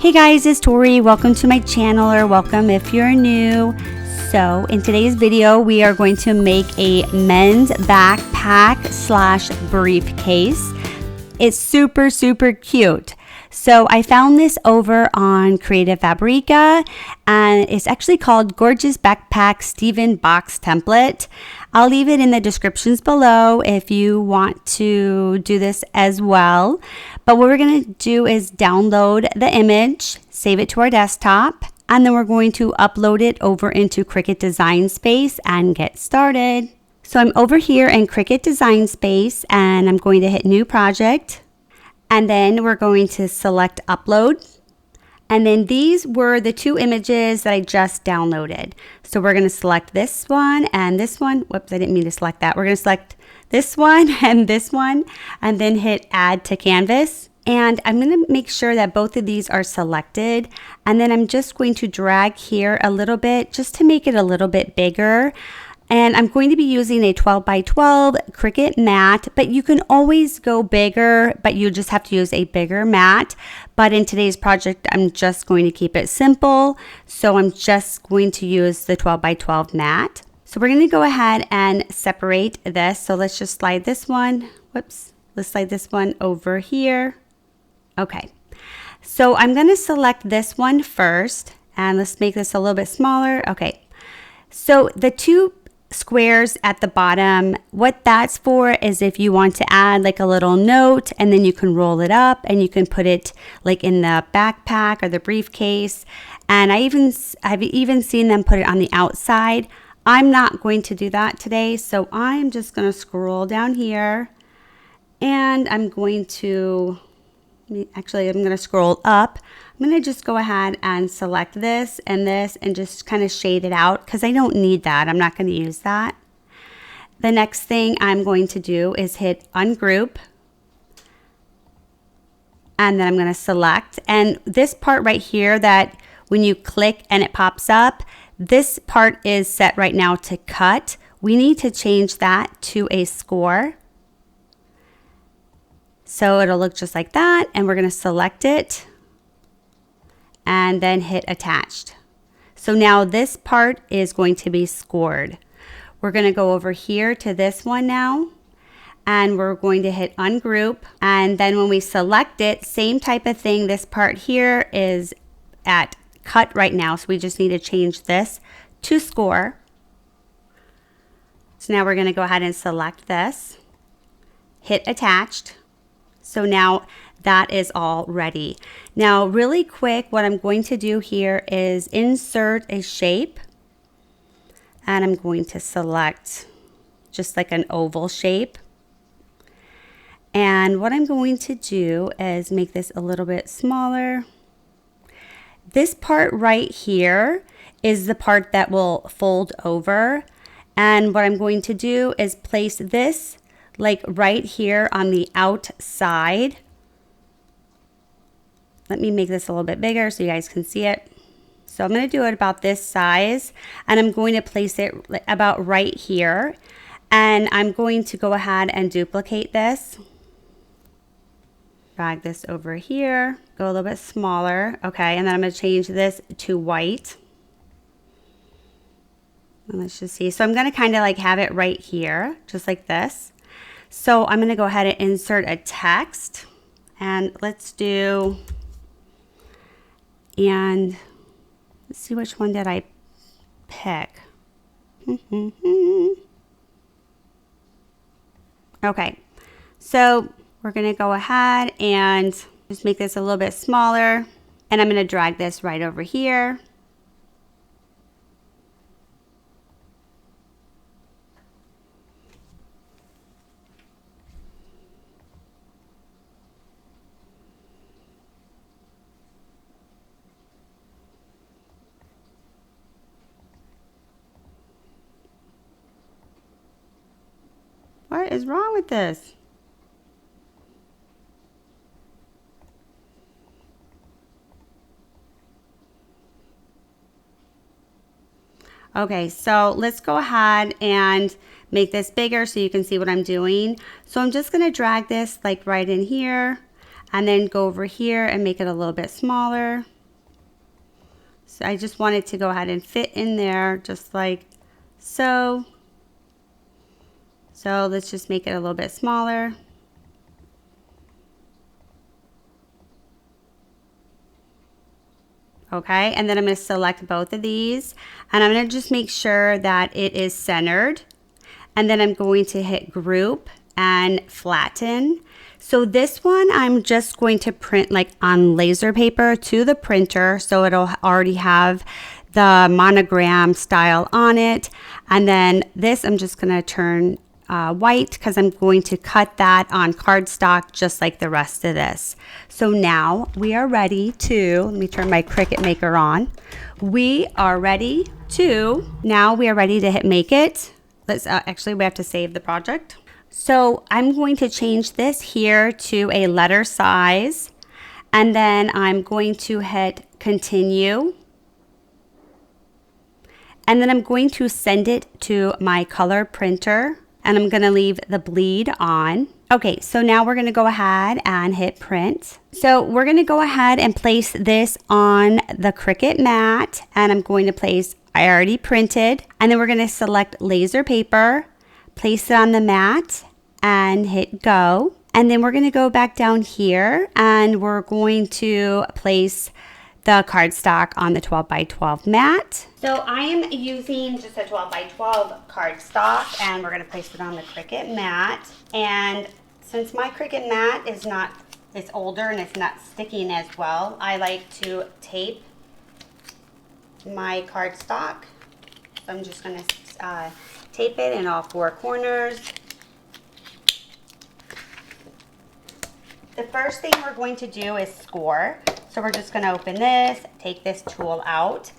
Hey guys, it's Tori. Welcome to my channel, or welcome if you're new. So in today's video, we are going to make a men's backpack slash briefcase. It's super cute. So I found this over on Creative Fabrica, and it's actually called Gorgeous Backpack Steven Box Template. I'll leave it in the descriptions below if you want to do this as well. But what we're going to do is download the image, save it to our desktop, and then we're going to upload it over into Cricut Design Space and get started. So I'm over here in Cricut Design Space, and I'm going to hit New Project. And then we're going to select Upload. And then these were the two images that I just downloaded. So we're going to select this one and this one. Whoops, I didn't mean to select that. We're going to select this one, and then hit Add to Canvas. And I'm going to make sure that both of these are selected. And then I'm just going to drag here a little bit just to make it a little bit bigger. And I'm going to be using a 12 by 12 Cricut mat, but you can always go bigger, but you just have to use a bigger mat. But in today's project, I'm just going to keep it simple. So I'm just going to use the 12 by 12 mat. So we're going to go ahead and separate this. So let's just slide this one. Whoops. Let's slide this one over here. Okay. So I'm going to select this one first, and let's make this a little bit smaller. Okay. So the two squares at the bottom, what that's for is if you want to add like a little note, and then you can roll it up and you can put it like in the backpack or the briefcase. And I've even seen them put it on the outside. I'm not going to do that today, so I'm just going to scroll down here, and I'm going to scroll up. I'm going to just go ahead and select this and just kind of shade it out because I don't need that. I'm not going to use that. The next thing I'm going to do is hit Ungroup, and then I'm going to select. And this part right here that when you click and it pops up, this part is set right now to cut. We need to change that to a score. So it'll look just like that, and we're going to select it and then hit Attached. So now this part is going to be scored. We're going to go over here to this one now, and we're going to hit Ungroup. And then when we select it, same type of thing. This part here is at cut right now, so we just need to change this to score. So now we're going to go ahead and select this, hit Attached. So now that is all ready. Now really quick, what I'm going to do here is insert a shape, and I'm going to select just like an oval shape. And what I'm going to do is make this a little bit smaller. This part right here is the part that will fold over. And what I'm going to do is place this like right here on the outside. Let me make this a little bit bigger so you guys can see it. So I'm going to do it about this size, and I'm going to place it about right here. And I'm going to go ahead and duplicate this. Drag this over here, go a little bit smaller. Okay, and then I'm going to change this to white. And let's just see. So I'm going to kind of like have it right here, just like this. So I'm going to go ahead and insert a text, and let's do, and let's see, which one did I pick? Okay, so we're going to go ahead and just make this a little bit smaller, and I'm going to drag this right over here. What is wrong with this? Okay, so let's go ahead and make this bigger so you can see what I'm doing. So I'm just going to drag this like right in here, and then go over here and make it a little bit smaller. So I just want it to go ahead and fit in there just like so. So let's just make it a little bit smaller. Okay, and then I'm going to select both of these, and I'm going to just make sure that it is centered. And then I'm going to hit group and flatten. So this one I'm just going to print like on laser paper to the printer, so it'll already have the monogram style on it. And then this I'm just going to turn white because I'm going to cut that on cardstock just like the rest of this. So now we are ready to, let me turn my Cricut maker on. We are ready to hit make it. Let's actually we have to save the project. So I'm going to change this here to a letter size, and then I'm going to hit continue. And then I'm going to send it to my color printer, and I'm going to leave the bleed on. Okay, so now we're going to go ahead and hit print. So we're going to go ahead and place this on the Cricut mat, and I'm going to place, I already printed, and then we're going to select laser paper, place it on the mat, and hit go. And then we're going to go back down here, and we're going to place the cardstock on the 12 by 12 mat. So I am using just a 12 by 12 cardstock, and we're going to place it on the Cricut mat. And since my Cricut mat is not, it's older and it's not sticking as well, I like to tape my cardstock. So I'm just going to tape it in all four corners. The first thing we're going to do is score. So we're just going to open this, take this tool out,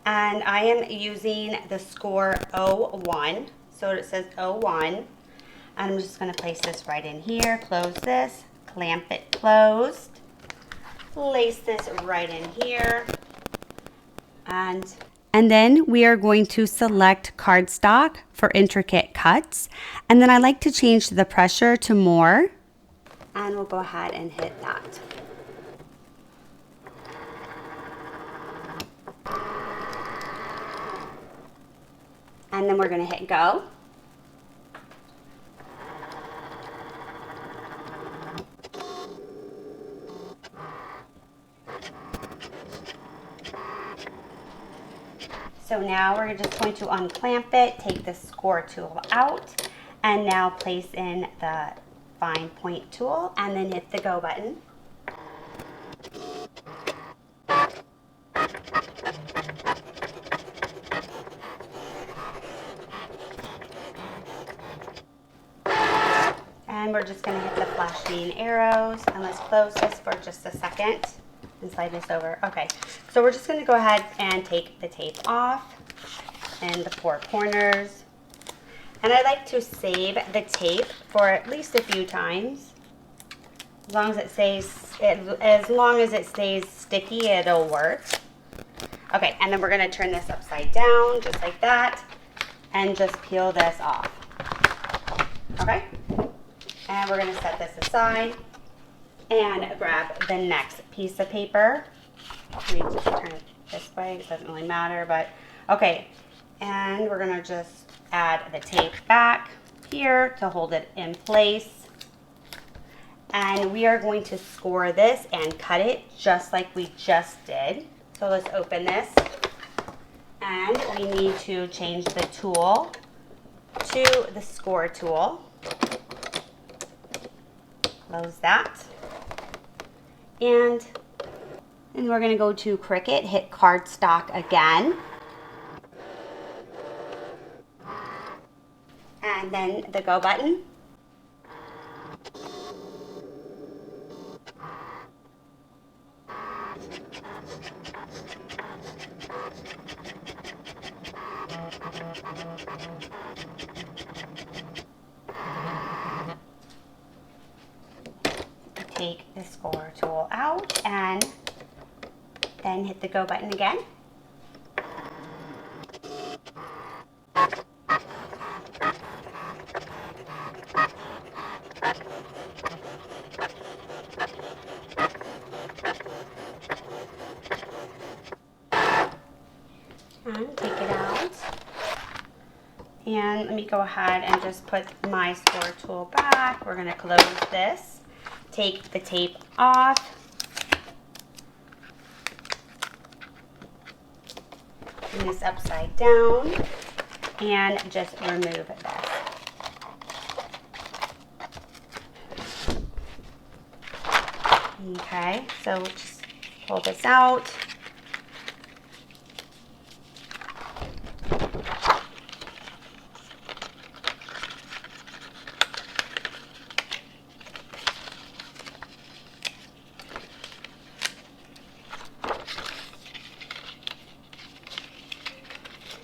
and I am using the score 01. So it says 01, and I'm just going to place this right in here, close this, clamp it closed, place this right in here, and then we are going to select cardstock for intricate cuts, and then I like to change the pressure to more, and we'll go ahead and hit that. And then we're going to hit go. So now we're just going to unclamp it, take the score tool out, and now place in the fine point tool, and then hit the go button. And we're just going to hit the flashing arrows, and let's close this for just a second and slide this over. Okay, so we're just going to go ahead and take the tape off in the four corners. And I like to save the tape for at least a few times. As long as it stays sticky, it'll work. Okay, and then we're going to turn this upside down just like that and just peel this off. Okay? And we're going to set this aside and grab the next piece of paper. Let me just turn it this way. It doesn't really matter, but okay. And we're going to just add the tape back here to hold it in place. And we are going to score this and cut it just like we just did. So let's open this. And we need to change the tool to the score tool. Close that. And we're going to go to Cricut, hit cardstock again. And then the go button. Take the score tool out and then hit the go button again. And take it out. And let me go ahead and just put my score tool back. We're going to close this. Take the tape off. Turn this upside down and just remove this. Okay, so just pull this out.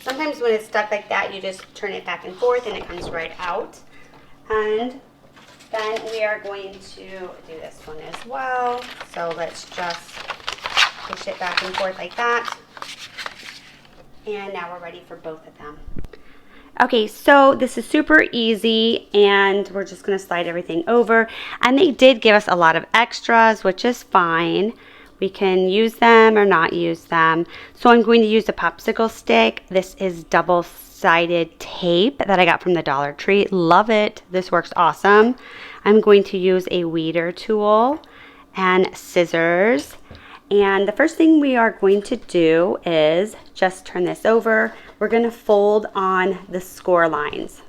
Sometimes when it's stuck like that, you just turn it back and forth and it comes right out. And then we are going to do this one as well. So let's just push it back and forth like that. And now we're ready for both of them. Okay, so this is super easy and we're just gonna slide everything over. And they did give us a lot of extras, which is fine. We can use them or not use them. So I'm going to use a popsicle stick. This is double-sided tape that I got from the Dollar Tree. Love it. This works awesome. I'm going to use a weeder tool and scissors. And the first thing we are going to do is just turn this over. We're going to fold on the score lines.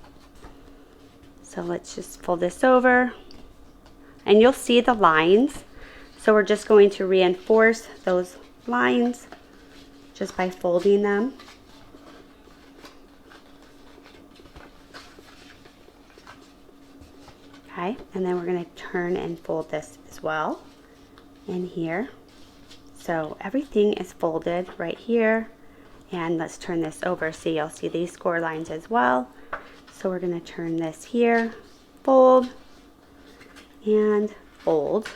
So let's just fold this over. And you'll see the lines. So we're just going to reinforce those lines just by folding them. Okay, and then we're going to turn and fold this as well in here. So everything is folded right here. And let's turn this over so you'll see these score lines as well. So we're going to turn this here, fold, and fold.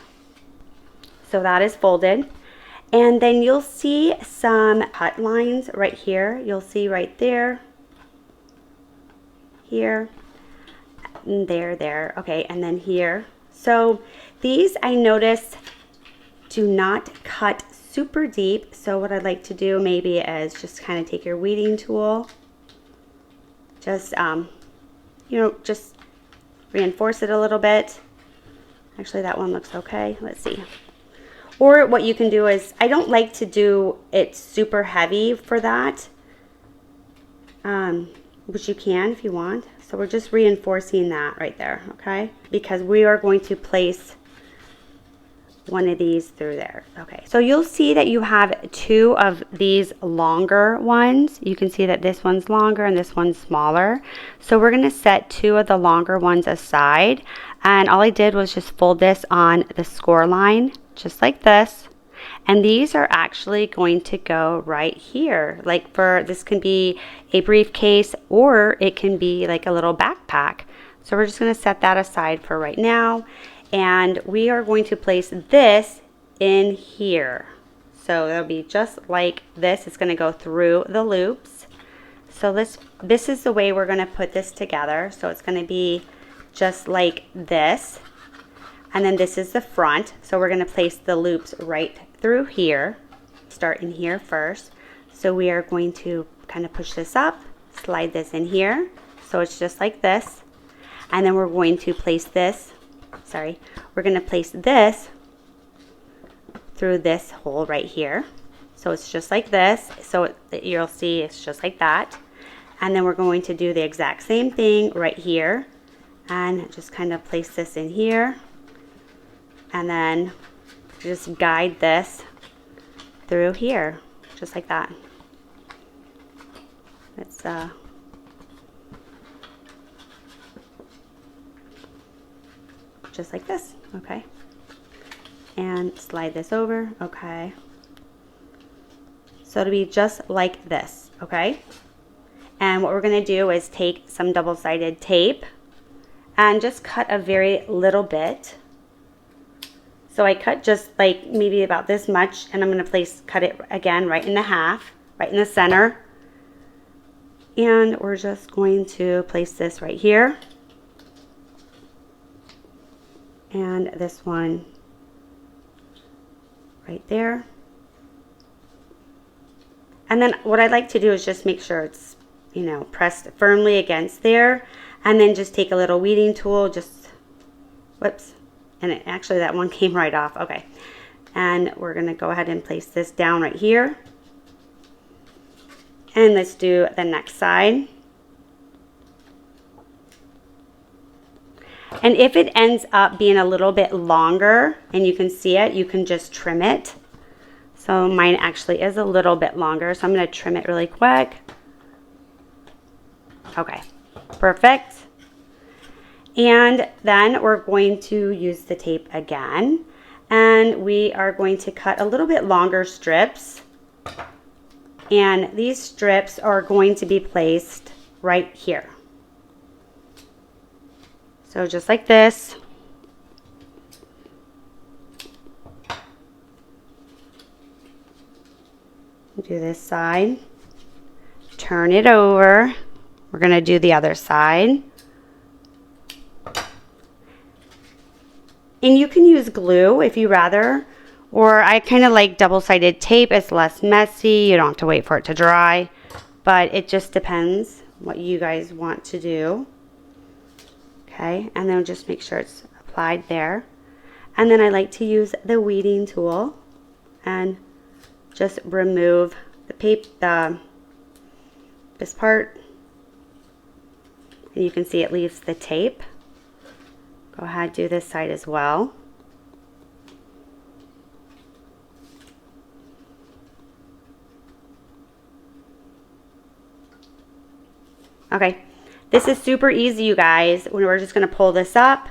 So that is folded. And then you'll see some cut lines right here. You'll see right there, here, and there. Okay, and then here. So these I noticed do not cut super deep. So what I'd like to do maybe is just kind of take your weeding tool. Just, you know, just reinforce it a little bit. Actually, that one looks okay. Let's see. Or what you can do is, I don't like to do it super heavy for that, which you can if you want. So we're just reinforcing that right there, okay? Because we are going to place one of these through there. Okay, so you'll see that you have two of these longer ones. You can see that this one's longer and this one's smaller. So we're gonna set two of the longer ones aside. And all I did was just fold this on the score line, just like this. And these are actually going to go right here. Like for, this can be a briefcase or it can be like a little backpack. So we're just gonna set that aside for right now. And we are going to place this in here. So it'll be just like this. It's gonna go through the loops. So this is the way we're gonna put this together. So it's gonna be just like this. And then this is the front. So we're gonna place the loops right through here. Start in here first. So we are going to kind of push this up, slide this in here. So it's just like this. And then we're going to place this, we're gonna place this through this hole right here. So it's just like this. So you'll see it's just like that. And then we're going to do the exact same thing right here. And just kind of place this in here. And then just guide this through here, just like that. It's just like this, okay? And slide this over, okay? So it'll be just like this, okay? And what we're gonna do is take some double-sided tape and just cut a very little bit. So I cut just like maybe about this much, and I'm gonna cut it again right in the half, right in the center. And we're just going to place this right here. And this one right there. And then what I like to do is just make sure it's, you know, pressed firmly against there. And then just take a little weeding tool, just, whoops. And it, actually that one came right off. Okay. And we're going to go ahead and place this down right here. And let's do the next side. And if it ends up being a little bit longer and you can see it, you can just trim it. So mine actually is a little bit longer, so I'm going to trim it really quick. Okay, perfect. And then we're going to use the tape again, and we are going to cut a little bit longer strips. And these strips are going to be placed right here. So just like this. Do this side. Turn it over. We're going to do the other side. And you can use glue if you rather, or I kind of like double-sided tape. It's less messy. You don't have to wait for it to dry, but it just depends what you guys want to do. Okay, and then just make sure it's applied there. And then I like to use the weeding tool and just remove the paper, this part. And you can see it leaves the tape. Go ahead, do this side as well. Okay, this is super easy, you guys. We're just going to pull this up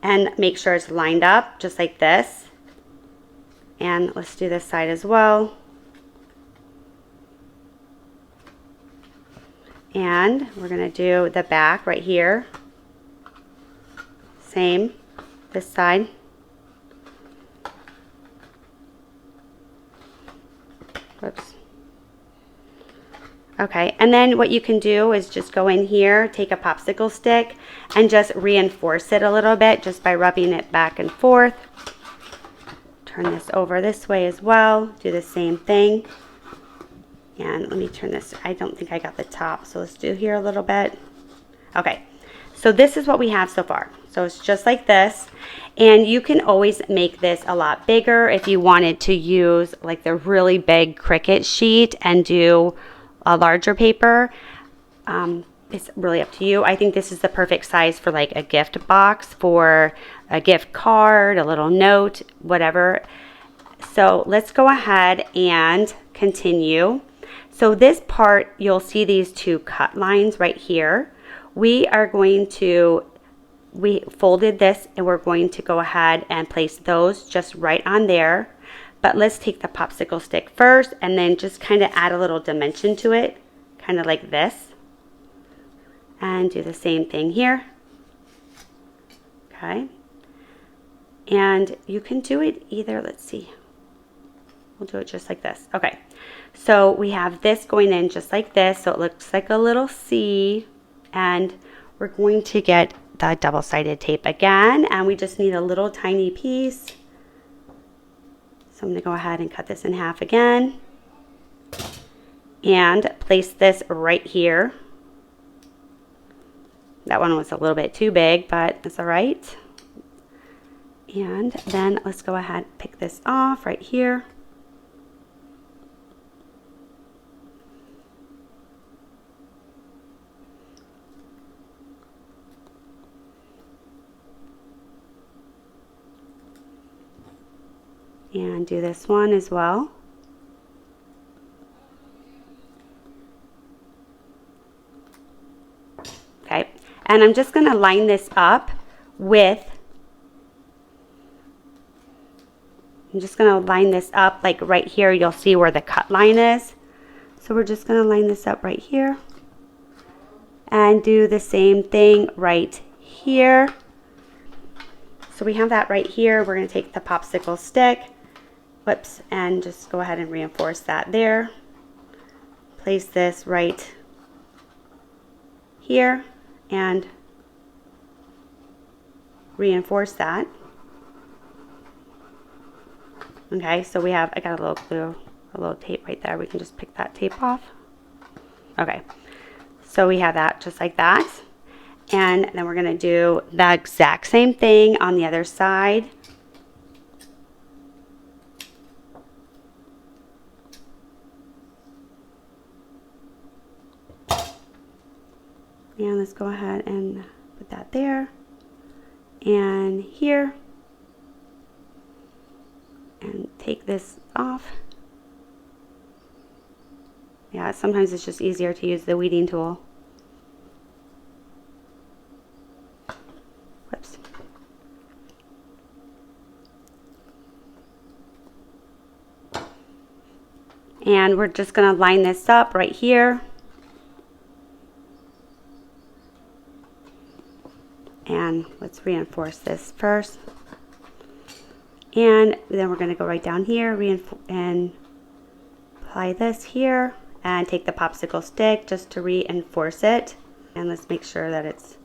and make sure it's lined up just like this. And let's do this side as well. And we're going to do the back right here. Same, this side. Whoops. Okay, and then what you can do is just go in here, take a popsicle stick, and just reinforce it a little bit just by rubbing it back and forth. Turn this over this way as well. Do the same thing. And let me turn this. I don't think I got the top, so let's do here a little bit. Okay, so this is what we have so far. So it's just like this. And you can always make this a lot bigger if you wanted to use like the really big Cricut sheet and do a larger paper. It's really up to you. I think this is the perfect size for like a gift box, for a gift card, a little note, whatever. So let's go ahead and continue. So this part, you'll see these two cut lines right here. We folded this and we're going to go ahead and place those just right on there. But let's take the popsicle stick first and then just kind of add a little dimension to it, kind of like this. And do the same thing here. Okay. And you can do it either, let's see. We'll do it just like this. Okay. So we have this going in just like this. So it looks like a little C. And we're going to get the double-sided tape again. And we just need a little tiny piece. So I'm going to go ahead and cut this in half again. And place this right here. That one was a little bit too big, but it's all right. And then let's go ahead and pick this off right here. And do this one as well. Okay, and I'm just going to line this up with, like right here. You'll see where the cut line is. So we're just going to line this up right here. And do the same thing right here. So we have that right here. We're going to take the popsicle stick, whoops, and just go ahead and reinforce that there. Place this right here and reinforce that. Okay, so we have, I got a little glue a little tape right there. We can just pick that tape off. Okay, so we have that just like that. And then we're going to do the exact same thing on the other side. And let's go ahead and put that there and here. And take this off. Yeah, sometimes it's just easier to use the weeding tool. Whoops. And we're just going to line this up right here. And let's reinforce this first. And then we're going to go right down here and apply this here and take the popsicle stick just to reinforce it. And let's make sure that it's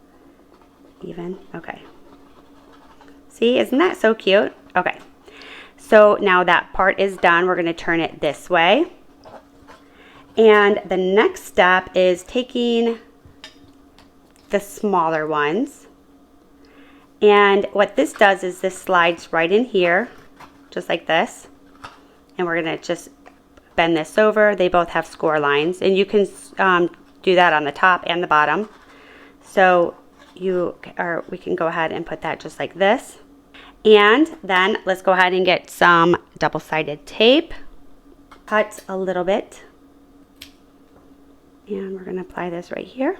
even. Okay. See, isn't that so cute? Okay. So now that part is done, we're going to turn it this way. And the next step is taking the smaller ones. And what this does is this slides right in here, just like this. And we're going to just bend this over. They both have score lines. And you can do that on the top and the bottom. So we can go ahead and put that just like this. And then let's go ahead and get some double-sided tape. Cut a little bit. And we're going to apply this right here.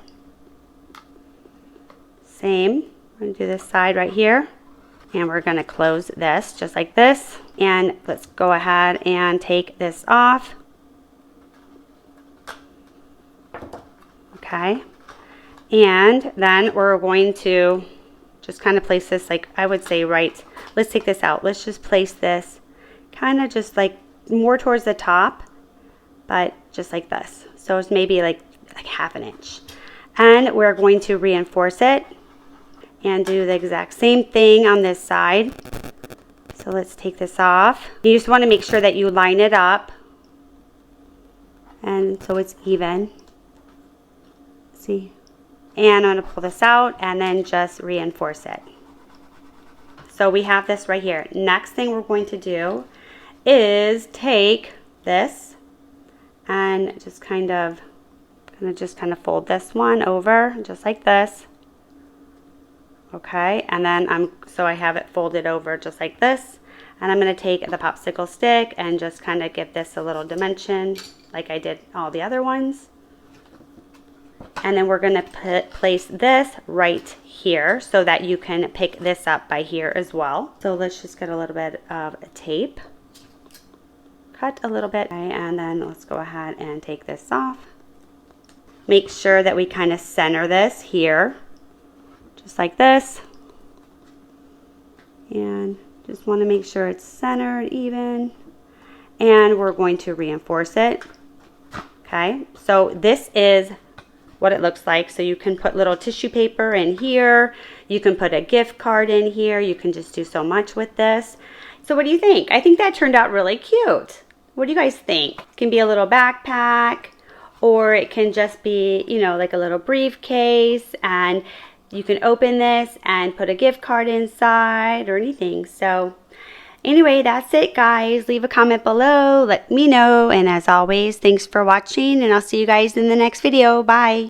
Same. We're going to do this side right here, and we're going to close this just like this. And let's go ahead and take this off. Okay, and then we're going to just kind of place this, like I would say, right. Let's take this out. Let's just place this kind of just like more towards the top, but just like this. So it's maybe like half an inch. And we're going to reinforce it and do the exact same thing on this side. So let's take this off. You just want to make sure that you line it up and so it's even. See? And I'm going to pull this out and then just reinforce it. So we have this right here. Next thing we're going to do is take this and just kind of fold this one over just like this. Okay, and then so I have it folded over just like this, and I'm going to take the popsicle stick and just kind of give this a little dimension like I did all the other ones. And then we're going to place this right here so that you can pick this up by here as well. So let's just get a little bit of tape, cut a little bit, okay, and then let's go ahead and take this off. Make sure that we kind of center this here. Just like this, and just want to make sure it's centered even, and we're going to reinforce it. Okay, so this is what it looks like. So you can put little tissue paper in here, you can put a gift card in here, you can just do so much with this. So what do you think? I think that turned out really cute. What do you guys think? It can be a little backpack, or it can just be, you know, like a little briefcase, and you can open this and put a gift card inside or anything. So anyway, that's it, guys. Leave a comment below. Let me know. And as always, thanks for watching, and I'll see you guys in the next video. Bye.